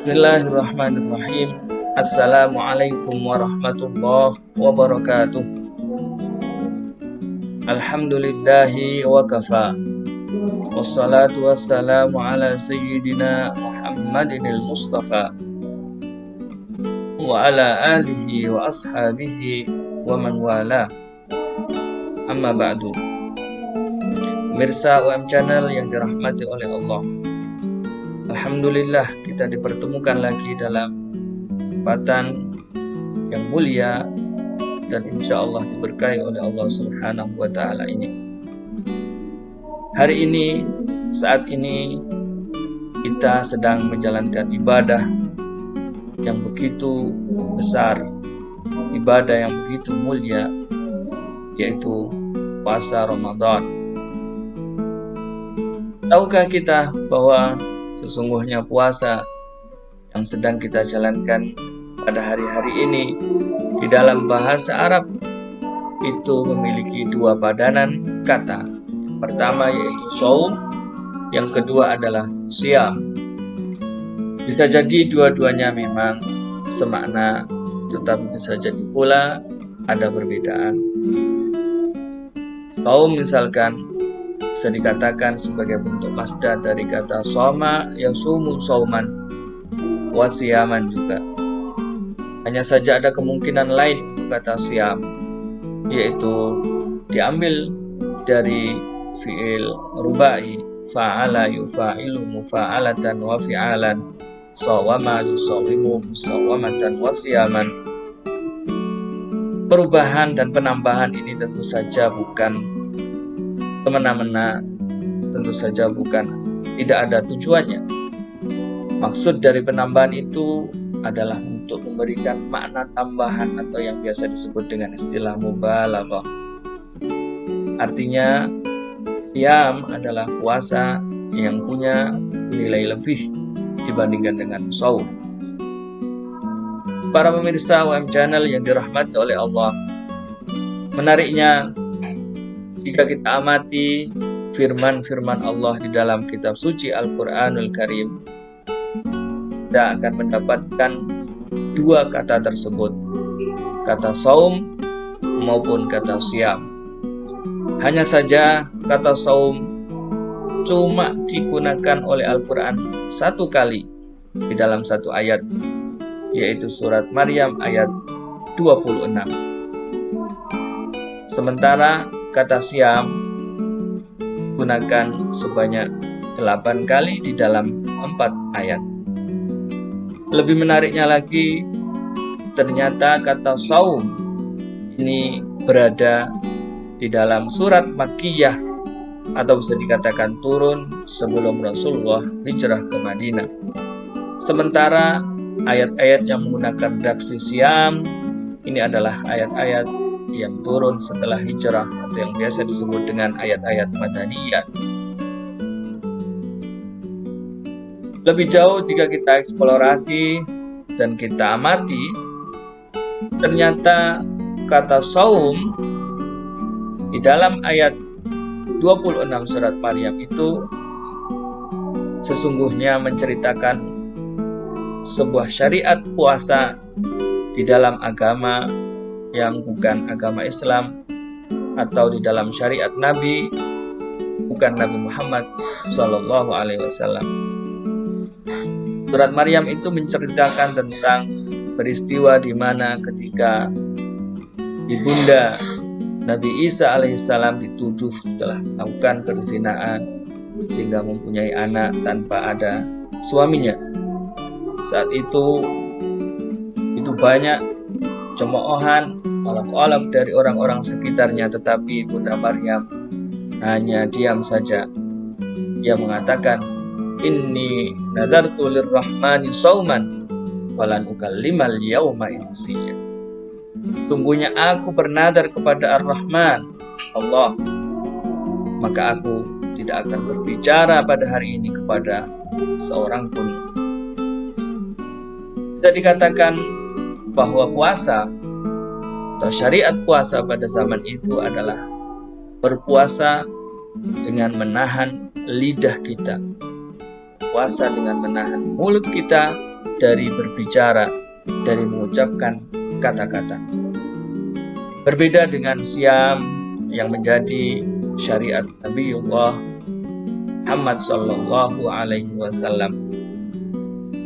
Bismillahirrahmanirrahim. Assalamualaikum warahmatullahi wabarakatuh. Alhamdulillahi wa kafa. Wassalatu wassalamu ala sayyidina Muhammadinil Mustafa wa ala alihi wa ashabihi wa man wala. Amma ba'du. Pemirsa UM Channel yang dirahmati oleh Allah, alhamdulillah kita dipertemukan lagi dalam kesempatan yang mulia dan insya Allah diberkahi oleh Allah Subhanahu wa Ta'ala ini. Hari ini, saat ini kita sedang menjalankan ibadah yang begitu besar, ibadah yang begitu mulia, yaitu puasa Ramadan. Tahukah kita bahwa sesungguhnya puasa yang sedang kita jalankan pada hari-hari ini di dalam bahasa Arab itu memiliki dua padanan kata. Yang pertama yaitu shaum, yang kedua adalah syam. Bisa jadi dua-duanya memang semakna, tetapi bisa jadi pula ada perbedaan. Shaum misalkan bisa dikatakan sebagai bentuk masdar dari kata shoma yasumu shauman, wasiyaman juga. Hanya saja ada kemungkinan lain untuk kata syam, yaitu diambil dari fi'il rubai, fa'ala yufa'ilu mufa'alatan wa fi'alan, shawama yusawimu musawamatan wasiyaman. Perubahan dan penambahan ini tentu saja bukan semena-mena, tentu saja tidak ada tujuannya. Maksud dari penambahan itu adalah untuk memberikan makna tambahan atau yang biasa disebut dengan istilah mubalaghah. Artinya siam adalah puasa yang punya nilai lebih dibandingkan dengan shaum. Para pemirsa UM Channel yang dirahmati oleh Allah, menariknya jika kita amati firman-firman Allah di dalam kitab suci Al-Quranul Karim, kita akan mendapatkan dua kata tersebut, kata saum maupun kata siam. Hanya saja kata saum cuma digunakan oleh Al-Quran satu kali di dalam satu ayat, yaitu surat Maryam ayat 26. Sementara kata siam gunakan sebanyak 8 kali di dalam 4 ayat. Lebih menariknya lagi, ternyata kata saum ini berada di dalam surat Makkiyah atau bisa dikatakan turun sebelum Rasulullah hijrah ke Madinah. Sementara ayat-ayat yang menggunakan redaksi siam ini adalah ayat-ayat yang turun setelah hijrah atau yang biasa disebut dengan ayat-ayat Madaniyah. Lebih jauh jika kita eksplorasi dan kita amati, ternyata kata saum di dalam ayat 26 surat Maryam itu sesungguhnya menceritakan sebuah syariat puasa di dalam agama yang bukan agama Islam atau di dalam syariat Nabi bukan Nabi Muhammad Sallallahu Alaihi Wasallam. Surat Maryam itu menceritakan tentang peristiwa di mana ketika ibunda Nabi Isa alaihissalam dituduh telah melakukan perzinaan sehingga mempunyai anak tanpa ada suaminya. Saat itu banyak cemoohan, olok-olok dari orang-orang sekitarnya, tetapi Bunda Maryam hanya diam saja. Ia mengatakan, inni nadartu lirrahmani sauman falan ukallimal yauma insiya. Sesungguhnya aku bernadar kepada Ar-Rahman, Allah, maka aku tidak akan berbicara pada hari ini kepada seorang pun. Bisa dikatakan bahwa puasa atau syariat puasa pada zaman itu adalah berpuasa dengan menahan lidah kita, puasa dengan menahan mulut kita, dari berbicara, dari mengucapkan kata-kata. Berbeda dengan siam yang menjadi syariat Nabiullah Muhammad Sallallahu Alaihi Wasallam.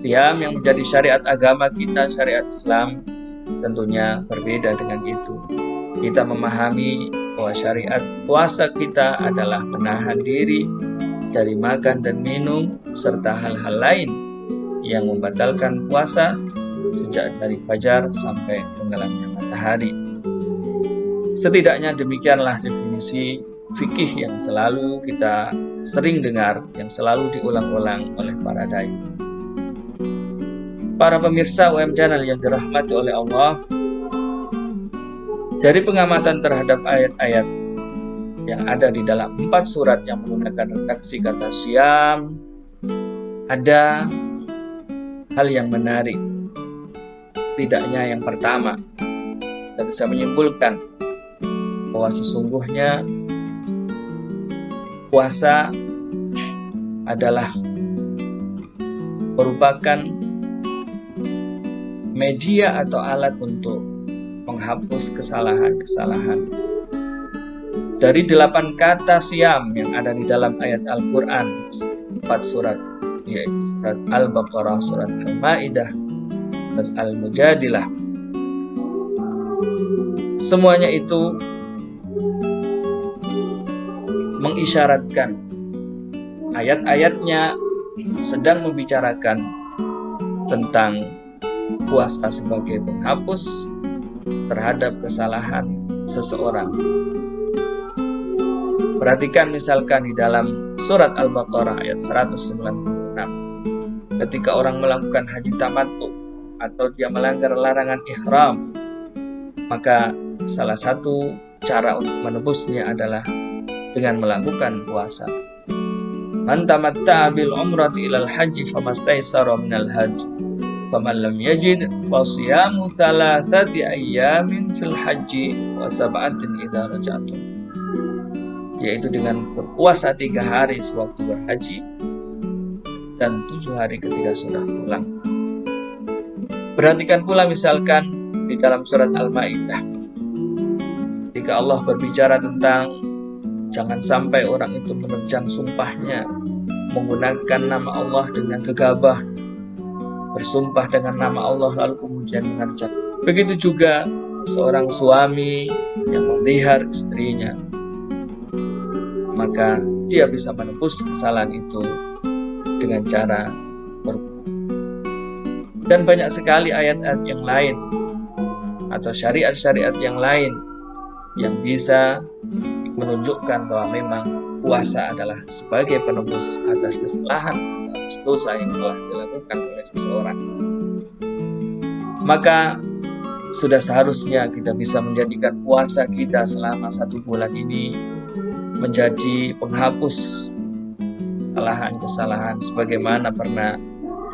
Siam yang menjadi syariat agama kita, syariat Islam, tentunya berbeda dengan itu. Kita memahami bahwa syariat puasa kita adalah menahan diri dari makan dan minum serta hal-hal lain yang membatalkan puasa sejak dari fajar sampai tenggelamnya matahari. Setidaknya demikianlah definisi fikih yang selalu kita sering dengar, yang selalu diulang-ulang oleh para dai. Para pemirsa UM Channel yang dirahmati oleh Allah, dari pengamatan terhadap ayat-ayat yang ada di dalam 4 surat yang menggunakan redaksi kata siam, ada hal yang menarik. Setidaknya yang pertama, kita bisa menyimpulkan bahwa sesungguhnya puasa adalah merupakan media atau alat untuk menghapus kesalahan-kesalahan. Dari 8 kata siam yang ada di dalam ayat Al-Quran, 4 surat, yaitu surat Al-Baqarah, surat Al-Ma'idah, dan Al-Mujadilah, semuanya itu mengisyaratkan, ayat-ayatnya sedang membicarakan tentang puasa sebagai penghapus terhadap kesalahan seseorang. Perhatikan misalkan di dalam surat Al-Baqarah ayat 196, ketika orang melakukan haji tamattu atau dia melanggar larangan ihram, maka salah satu cara untuk menebusnya adalah dengan melakukan puasa. Man tamatta'a bil umrati ilal haji famastaysara minal haji faman lam yajid fasiyamu thalathati ayyamin fil haji wa sab'atin idza raja'tum, yaitu dengan berpuasa 3 hari sewaktu berhaji dan 7 hari ketika sudah pulang. Perhatikan pula misalkan di dalam surat Al-Ma'idah, ketika Allah berbicara tentang jangan sampai orang itu menerjang sumpahnya, menggunakan nama Allah dengan gegabah, bersumpah dengan nama Allah lalu kemudian menerjang. Begitu juga seorang suami yang mendihar istrinya, maka dia bisa menebus kesalahan itu dengan cara berpuasa. Dan banyak sekali ayat-ayat yang lain atau syariat-syariat yang lain yang bisa menunjukkan bahwa memang puasa adalah sebagai penebus atas kesalahan, atas dosa yang telah dilakukan oleh seseorang. Maka sudah seharusnya kita bisa menjadikan puasa kita selama 1 bulan ini menjadi penghapus kesalahan-kesalahan sebagaimana pernah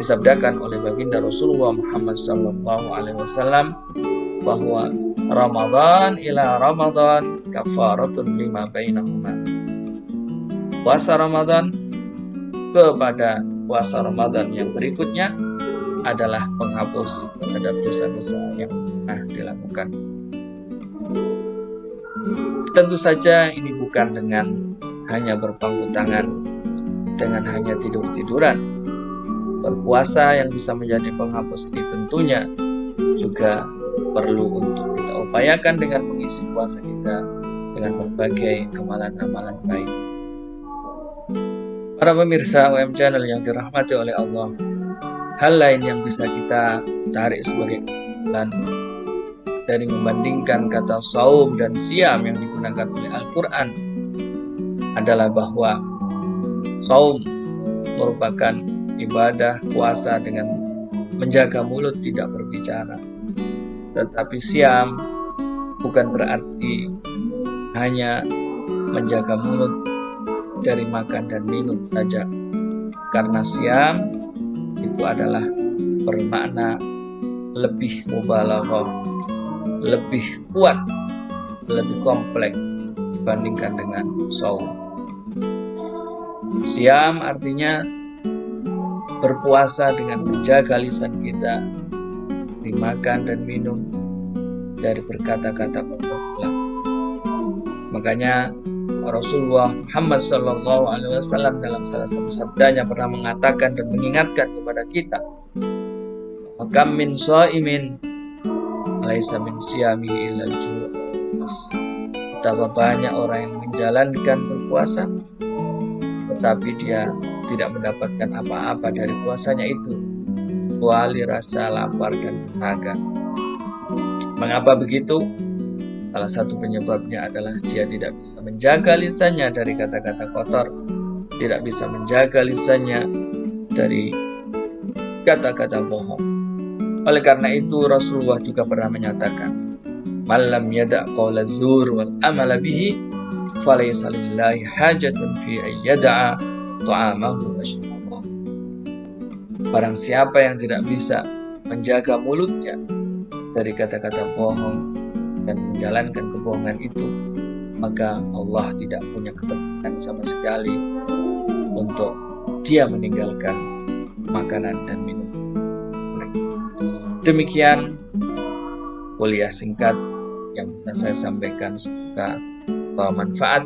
disabdakan oleh baginda Rasulullah Muhammad SAW bahwa Ramadan ila Ramadan kafaratun lima bainahuma. Puasa Ramadan kepada puasa Ramadan yang berikutnya adalah penghapus terhadap dosa-dosa yang pernah dilakukan. Tentu saja ini bukan dengan hanya berpangku tangan, dengan hanya tidur-tiduran. Berpuasa yang bisa menjadi penghapus ini tentunya juga perlu untuk kita upayakan dengan mengisi puasa kita dengan berbagai amalan-amalan baik. Para pemirsa UM Channel yang dirahmati oleh Allah, hal lain yang bisa kita tarik sebagai kesimpulan dari membandingkan kata saum dan siam yang digunakan oleh Al-Quran adalah bahwa saum merupakan ibadah puasa dengan menjaga mulut tidak berbicara. Tetapi siam bukan berarti hanya menjaga mulut dari makan dan minum saja, karena siam itu adalah bermakna lebih mubalaghah, lebih kuat, lebih kompleks dibandingkan dengan saum. Siam artinya berpuasa dengan menjaga lisan kita dari makan dan minum, dari berkata-kata kotor. Makanya Rasulullah Muhammad SAW dalam salah satu sabdanya pernah mengatakan dan mengingatkan kepada kita, "Kam min shaimin laisa min siyamihi illa al-ju'." Betapa banyak orang yang menjalankan berpuasa tetapi dia tidak mendapatkan apa-apa dari puasanya itu kecuali rasa lapar dan dahaga. Mengapa begitu? Salah satu penyebabnya adalah dia tidak bisa menjaga lisannya dari kata-kata kotor, tidak bisa menjaga lisannya dari kata-kata bohong. Oleh karena itu Rasulullah juga pernah menyatakan, "Man lam yada' qawla zur wal amala bihi falaysa lillahi hajatun fi an yada'a ta'amahu wa syarabahu." Barang siapa yang tidak bisa menjaga mulutnya dari kata-kata bohong dan menjalankan kebohongan itu, maka Allah tidak punya kepentingan sama sekali untuk dia meninggalkan makanan dan minum. Demikian kuliah singkat yang bisa saya sampaikan, semoga membawa manfaat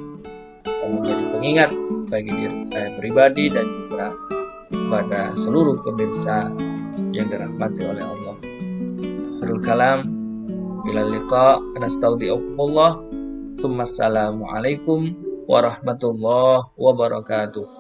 dan menjadi pengingat bagi diri saya pribadi dan juga kepada seluruh pemirsa yang dirahmati oleh Allah. Akhirul kalam, ila liqa, nastaudiukumullah, tsumma assalamu alaikum warahmatullahi wabarakatuh.